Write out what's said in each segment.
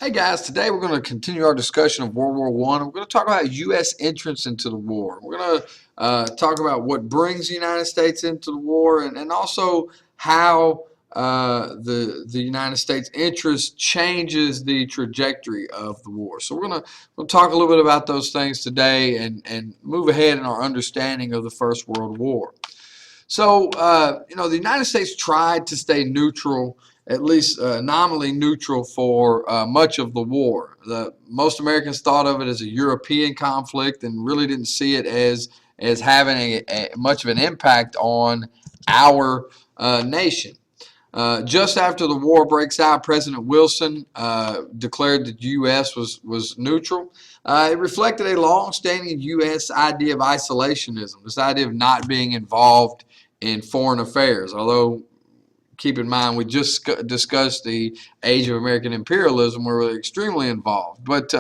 Hey guys, today we're going to continue our discussion of World War I. We're going to talk about U.S. entrance into the war. We're going to talk about what brings the United States into the war and also how the United States interest changes the trajectory of the war. So we'll talk a little bit about those things today and move ahead in our understanding of the First World War. So, the United States tried to stay neutral, at least nominally neutral, for much of the war. Most Americans thought of it as a European conflict and really didn't see it as having much of an impact on our nation. Just after the war breaks out, President Wilson declared that the U.S. was neutral. It reflected a long-standing U.S. idea of isolationism, this idea of not being involved in foreign affairs. Although, keep in mind, we just discussed the age of American imperialism, where we're extremely involved. But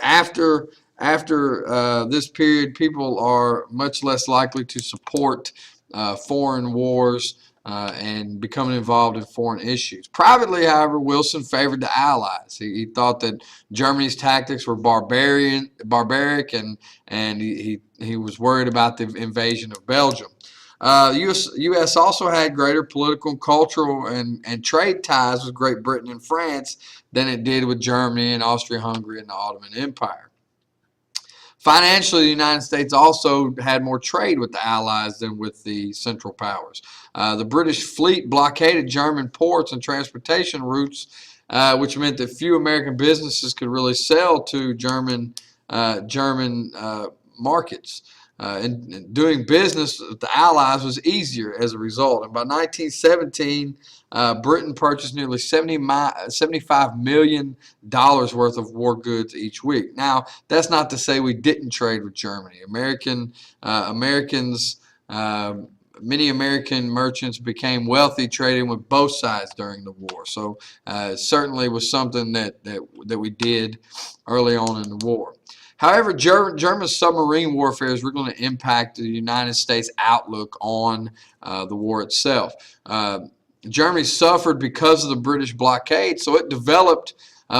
after this period, people are much less likely to support foreign wars and becoming involved in foreign issues. Privately, however, Wilson favored the Allies. He thought that Germany's tactics were barbaric, and he was worried about the invasion of Belgium. The U.S. also had greater political, cultural, and trade ties with Great Britain and France than it did with Germany and Austria-Hungary and the Ottoman Empire. Financially, the United States also had more trade with the Allies than with the Central Powers. The British fleet blockaded German ports and transportation routes, which meant that few American businesses could really sell to German markets. And doing business with the Allies was easier as a result. And by 1917, Britain purchased nearly $75 million worth of war goods each week. Now, that's not to say we didn't trade with Germany. Many American merchants became wealthy trading with both sides during the war. So it certainly was something that we did early on in the war. However, German submarine warfare is really going to impact the United States' outlook on the war itself. Germany suffered because of the British blockade, so it developed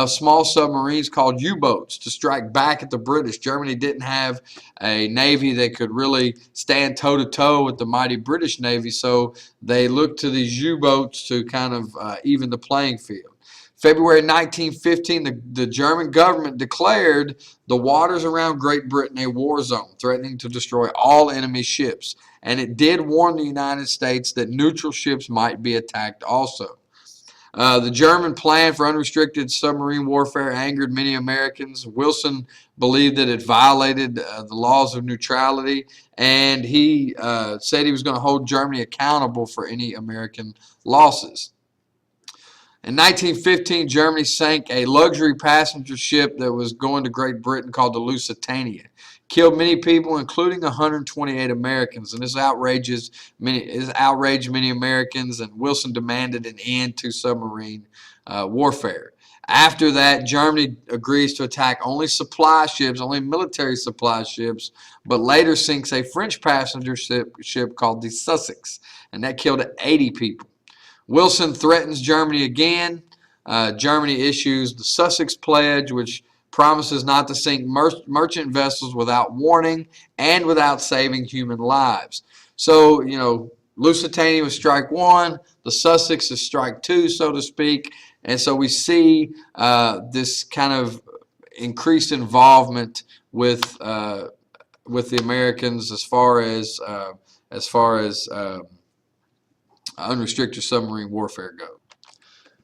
small submarines called U-boats to strike back at the British. Germany didn't have a navy that could really stand toe-to-toe with the mighty British Navy, so they looked to these U-boats to kind of even the playing field. February 1915, the German government declared the waters around Great Britain a war zone, threatening to destroy all enemy ships. And it did warn the United States that neutral ships might be attacked also. The German plan for unrestricted submarine warfare angered many Americans. Wilson believed that it violated the laws of neutrality, and he said he was going to hold Germany accountable for any American losses. In 1915, Germany sank a luxury passenger ship that was going to Great Britain called the Lusitania. Killed many people, including 128 Americans, and this outraged many Americans, and Wilson demanded an end to submarine warfare. After that, Germany agrees to attack only supply ships, only military supply ships, but later sinks a French passenger ship called the Sussex, and that killed 80 people. Wilson threatens Germany again. Germany issues the Sussex Pledge, which promises not to sink merchant vessels without warning and without saving human lives. So, Lusitania was strike one, the Sussex is strike two, so to speak. And so we see this kind of increased involvement with the Americans as far as unrestricted submarine warfare goes.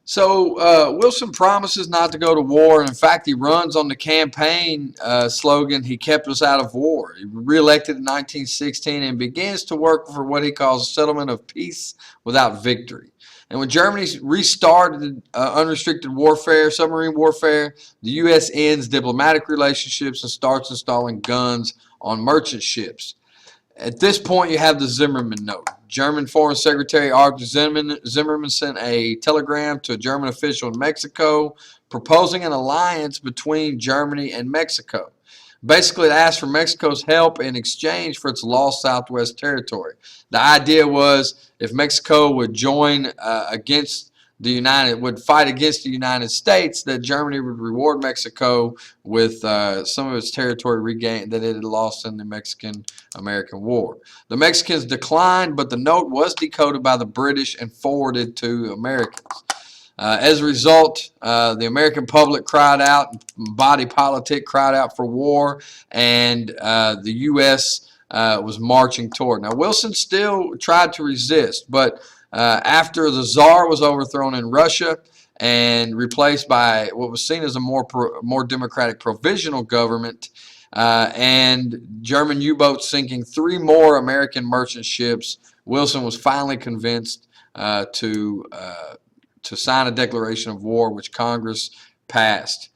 So Wilson promises not to go to war, and in fact he runs on the campaign slogan, "He kept us out of war." He was reelected in 1916 and begins to work for what he calls a settlement of peace without victory. And when Germany restarted unrestricted warfare, submarine warfare, the U.S. ends diplomatic relationships and starts installing guns on merchant ships. At this point, you have the Zimmermann Note. German Foreign Secretary Arthur Zimmermann sent a telegram to a German official in Mexico proposing an alliance between Germany and Mexico. Basically, it asked for Mexico's help in exchange for its lost Southwest territory. The idea was if Mexico would join against would fight against the United States, that Germany would reward Mexico with some of its territory regained that it had lost in the Mexican-American War. The Mexicans declined, but the note was decoded by the British and forwarded to Americans. As a result, the American public cried out, body politic cried out for war, and the U.S. Was marching toward. Now, Wilson still tried to resist, but after the Tsar was overthrown in Russia and replaced by what was seen as a more democratic provisional government, and German U-boats sinking 3 more American merchant ships, Wilson was finally convinced to sign a declaration of war, which Congress passed.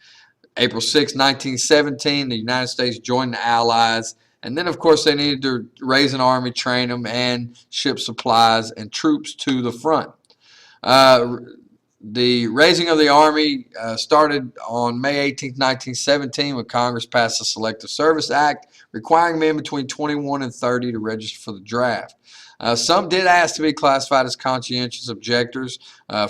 April 6, 1917, the United States joined the Allies. And then, of course, they needed to raise an army, train them, and ship supplies and troops to the front. The raising of the Army started on May 18, 1917, when Congress passed the Selective Service Act, requiring men between 21 and 30 to register for the draft. Some did ask to be classified as conscientious objectors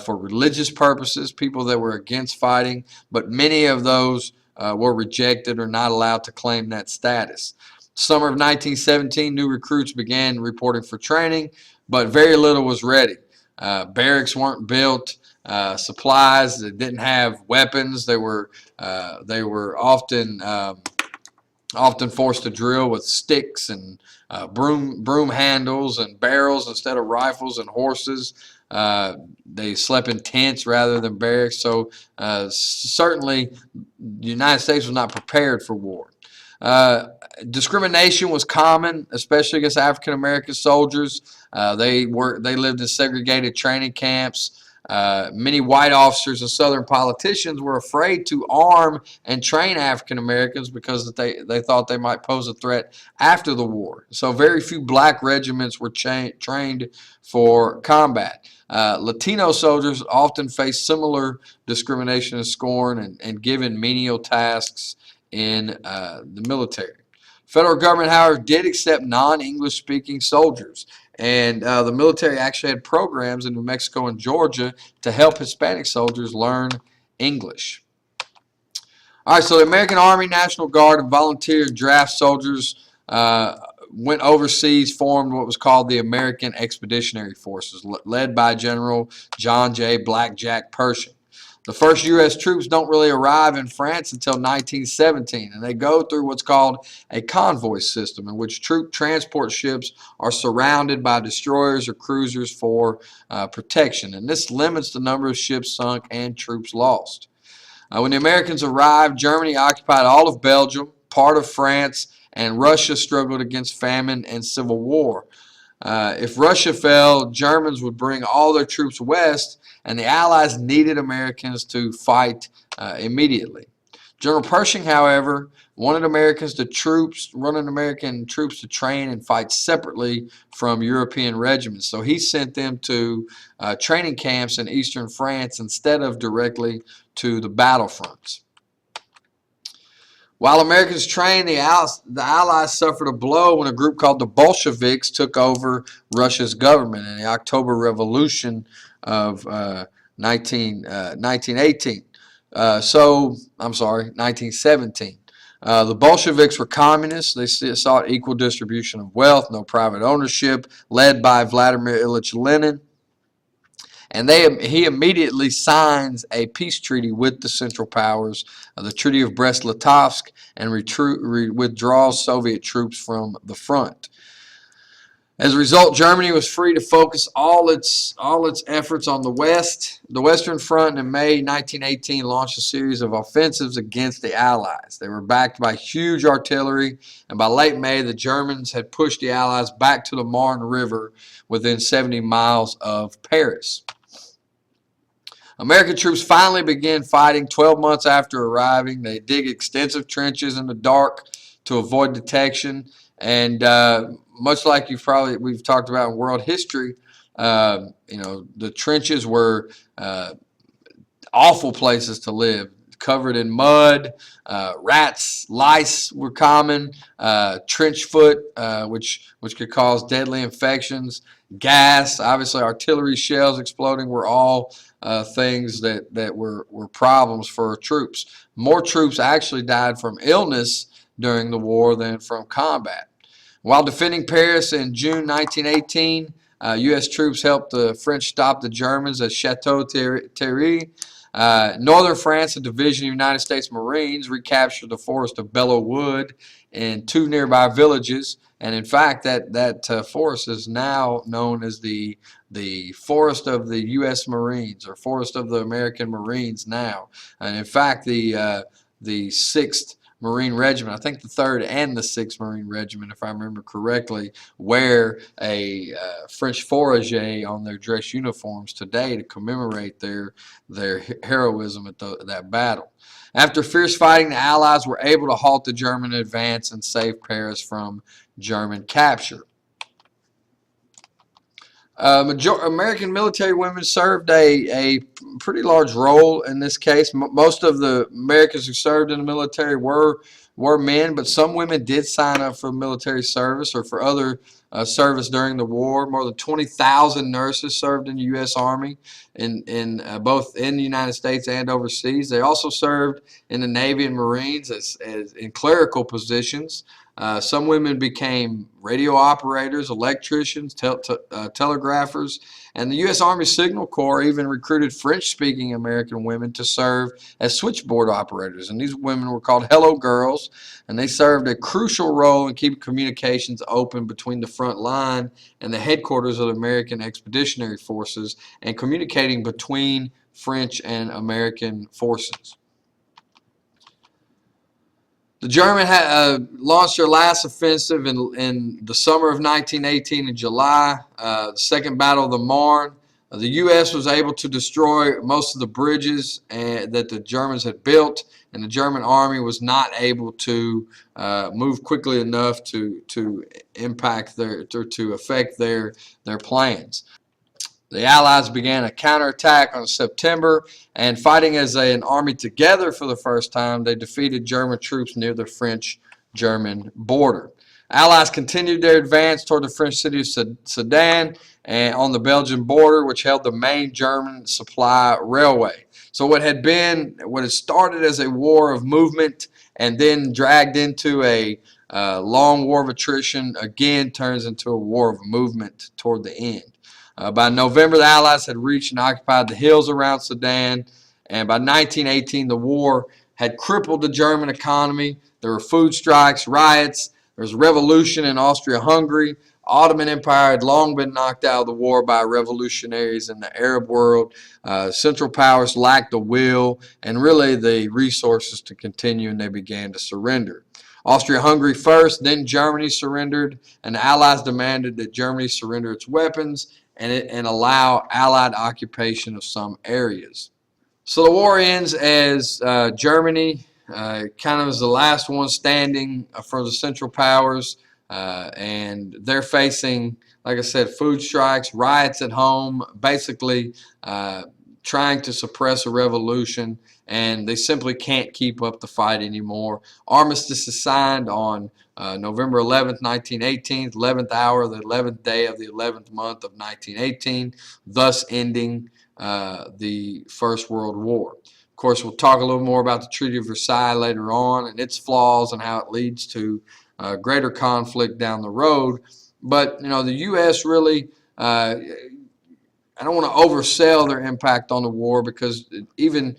for religious purposes, people that were against fighting, but many of those were rejected or not allowed to claim that status. Summer of 1917, new recruits began reporting for training, but very little was ready. Barracks weren't built. Supplies that didn't have weapons. They were often forced to drill with sticks and broom handles and barrels instead of rifles and horses. They slept in tents rather than barracks. So certainly the United States was not prepared for war. Discrimination was common, especially against African American soldiers. They lived in segregated training camps. Many white officers and Southern politicians were afraid to arm and train African Americans because they thought they might pose a threat after the war. So very few black regiments were trained for combat. Latino soldiers often faced similar discrimination and scorn and given menial tasks in the military. Federal government, however, did accept non-English speaking soldiers. And the military actually had programs in New Mexico and Georgia to help Hispanic soldiers learn English. All right, so the American Army, National Guard, and volunteer draft soldiers went overseas, formed what was called the American Expeditionary Forces, led by General John J. Blackjack Pershing. The first U.S. troops don't really arrive in France until 1917, and they go through what's called a convoy system, in which troop transport ships are surrounded by destroyers or cruisers for protection, and this limits the number of ships sunk and troops lost. When the Americans arrived, Germany occupied all of Belgium, part of France, and Russia struggled against famine and civil war. If Russia fell, Germans would bring all their troops west, and the Allies needed Americans to fight immediately. General Pershing, however, wanted American troops to train and fight separately from European regiments. So he sent them to training camps in eastern France instead of directly to the battlefronts. While Americans trained, the Allies suffered a blow when a group called the Bolsheviks took over Russia's government in the October Revolution of 1917. The Bolsheviks were communists. They sought equal distribution of wealth, no private ownership, led by Vladimir Ilyich Lenin. And he immediately signs a peace treaty with the Central Powers, the Treaty of Brest-Litovsk, and withdraws Soviet troops from the front. As a result, Germany was free to focus all its efforts on the Western Front, and in May 1918 launched a series of offensives against the Allies. They were backed by huge artillery, and by late May, the Germans had pushed the Allies back to the Marne River within 70 miles of Paris. American troops finally began fighting 12 months after arriving. They dig extensive trenches in the dark to avoid detection, and much like we've talked about in world history, the trenches were awful places to live, covered in mud. Rats, lice were common. Trench foot, which could cause deadly infections. Gas, obviously artillery shells exploding, were all things that were problems for our troops. More troops actually died from illness during the war than from combat. While defending Paris in June 1918, U.S. troops helped the French stop the Germans at Chateau Thierry. Northern France, a division of the United States Marines, recaptured the forest of Belleau Wood and two nearby villages. And in fact, that forest is now known as the Forest of the U.S. Marines, or Forest of the American Marines now. And in fact, the 6th Marine Regiment, I think the 3rd and the 6th Marine Regiment, if I remember correctly, wear a French fourragère on their dress uniforms today to commemorate their heroism at that battle. After fierce fighting, the Allies were able to halt the German advance and save Paris from German capture. American military women served a pretty large role in this case. Most of the Americans who served in the military were men, but some women did sign up for military service or for other service during the war. More than 20,000 nurses served in the U.S. Army in both in the United States and overseas. They also served in the Navy and Marines as in clerical positions. Some women became radio operators, electricians, telegraphers, and the U.S. Army Signal Corps even recruited French-speaking American women to serve as switchboard operators. And these women were called Hello Girls, and they served a crucial role in keeping communications open between the front line and the headquarters of the American Expeditionary Forces and communicating between French and American forces. The Germans launched their last offensive in the summer of 1918 in July, the Second Battle of the Marne. The U.S. was able to destroy most of the bridges that the Germans had built, and the German army was not able to move quickly enough to impact to affect their plans. The Allies began a counterattack on September, and fighting as an army together for the first time, they defeated German troops near the French-German border. Allies continued their advance toward the French city of Sedan and on the Belgian border, which held the main German supply railway. So what had started as a war of movement and then dragged into a long war of attrition again turns into a war of movement toward the end. By November, the Allies had reached and occupied the hills around Sedan, and by 1918, the war had crippled the German economy. There were food strikes, riots. There was a revolution in Austria-Hungary. Ottoman Empire had long been knocked out of the war by revolutionaries in the Arab world. Central powers lacked the will and really the resources to continue, and they began to surrender. Austria-Hungary first, then Germany surrendered, and the Allies demanded that Germany surrender its weapons and allow Allied occupation of some areas. So the war ends as Germany kind of is the last one standing for the Central Powers, and they're facing, like I said, food strikes, riots at home, basically trying to suppress a revolution, and they simply can't keep up the fight anymore. Armistice is signed on November 11th, 1918, 11th hour, the 11th day of the 11th month of 1918, thus ending the First World War. Of course, we'll talk a little more about the Treaty of Versailles later on and its flaws and how it leads to greater conflict down the road. But, you know, the U.S. really I don't want to oversell their impact on the war, because even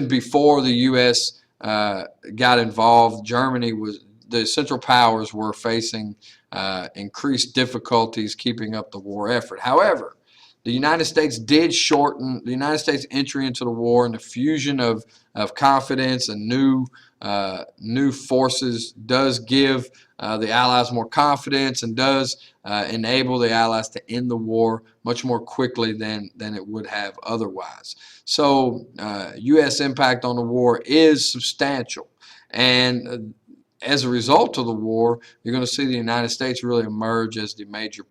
before the U.S. Got involved, the Central Powers were facing increased difficulties keeping up the war effort. However, the United States did shorten the United States' entry into the war, and the fusion of confidence and new forces does give the Allies more confidence and does enable the Allies to end the war much more quickly than it would have otherwise. So U.S. impact on the war is substantial, and as a result of the war, you're going to see the United States really emerge as the major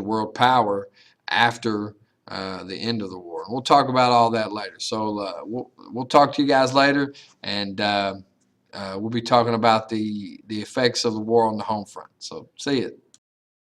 world power after the end of the war. And we'll talk about all that later. So we'll talk to you guys later, and we'll be talking about the effects of the war on the home front. So see you.